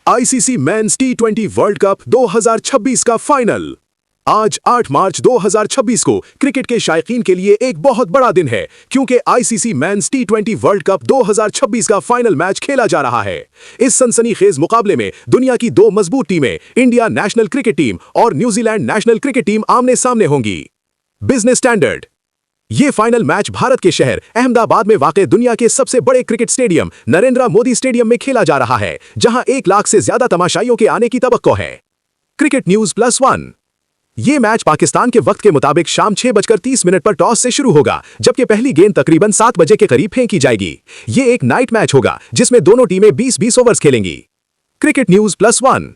ICC men's टी20 world cup 2026 का final आज 8 मार्च 2026 को क्रिकेट के शायकीन के लिए एक बहुत बड़ा दिन है, क्योंकि आईसीसी मेंस टी20 वर्ल्ड कप 2026 का फाइनल मैच खेला जा रहा है। इस सनसनीखेज मुकाबले में दुनिया की दो मजबूत टीमें इंडिया नेशनल क्रिकेट टीम और न्यूजीलैंड नेशनल क्रिकेट टीम आमने सामने होंगी। Business standard. ये फाइनल मैच भारत के शहर अहमदाबाद में वाक़ दुनिया के सबसे बड़े cricket stadium Narendra Modi stadium में खेला जा रहा है, जहां 1 लाख से ज्यादा तमाशाइयों के आने की तवक्को है। Cricket news +1। ये मैच पाकिस्तान के वक्त के मुताबिक शाम 6:30 पर टॉस से शुरू होगा, जबकि पहली गेंद तकरीबन 7 बजे के करीब फेंकी जाएगी। ये एक नाइट मैच होगा जिसमें दोनों टीमें 20-20 ओवर्स खेलेंगी। Cricket news +1।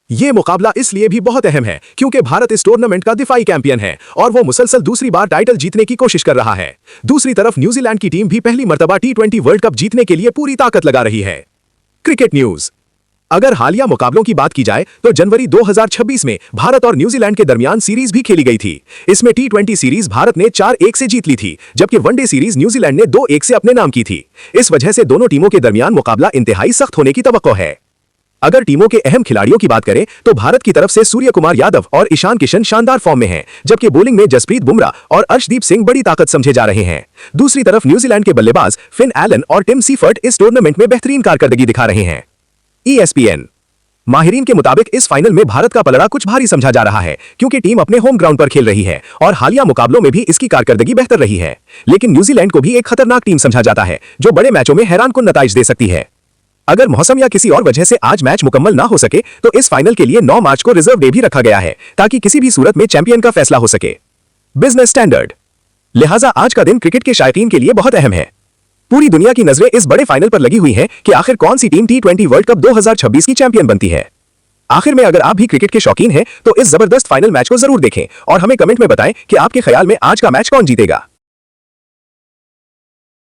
ये मुकाबला इसलिए भी बहुत अहम है क्योंकि भारत इस टूर्नामेंट का दिफाई चैंपियन है और वो मुसलसल दूसरी बार टाइटल जीतने की कोशिश कर रहा है। दूसरी तरफ न्यूजीलैंड की टीम भी पहली मर्तबा टी20 वर्ल्ड कप जीतने के लिए पूरी ताकत लगा रही है। Cricket news. अगर हालिया मुकाबलों की बात की जाए तो जनवरी 2026 में भारत और न्यूजीलैंड के दरमियान सीरीज भी खेली गई थी। इसमें टी20 सीरीज भारत ने 4-1 से जीत ली थी, जबकि वनडे सीरीज न्यूजीलैंड ने 2-1 से अपने नाम की थी। इस वजह से दोनों टीमों के दरमियान मुकाबला इंतहाई सख्त होने की तवक्को है। अगर टीमों के अहम खिलाड़ियों की बात करें तो भारत की तरफ से सूर्य कुमार यादव और ईशान किशन शानदार फॉर्म में हैं, जबकि बॉलिंग में जसप्रीत बुमराह और अर्शदीप सिंह बड़ी ताकत समझे जा रहे हैं। दूसरी तरफ न्यूजीलैंड के बल्लेबाज फिन एलन और टिम सीफर्ट इस टूर्नामेंट में बेहतरीन कारकर्दगी दिखा रहे हैं। ESPN। माहिरीन के मुताबिक इस फाइनल में भारत का पलड़ा कुछ भारी समझा जा रहा है, क्योंकि टीम अपने होम ग्राउंड पर खेल रही है और हालिया मुकाबलों में भी इसकी कारकर्दगी बेहतर रही है। लेकिन न्यूजीलैंड को भी एक खतरनाक टीम समझा जाता है, जो बड़े मैचों में हैरानकुन नताइज दे सकती है। अगर मौसम या किसी और वजह से आज मैच मुकम्मल ना हो सके तो इस फाइनल के लिए 9 मार्च को रिजर्व डे भी रखा गया है, ताकि किसी भी सूरत में चैंपियन का फैसला हो सके। Business standard. लिहाजा आज का दिन क्रिकेट के शायकीन के लिए बहुत अहम है। पूरी दुनिया की नजरें इस बड़े फाइनल पर लगी हुई हैं कि आखिर कौन सी टीम टी20 वर्ल्ड कप 2026 की चैंपियन बनती है। आखिर में अगर आप भी क्रिकेट के शौकीन हैं तो इस जबरदस्त फाइनल मैच को जरूर देखें और हमें कमेंट में बताएं कि आपके ख्याल में आज का मैच कौन जीतेगा।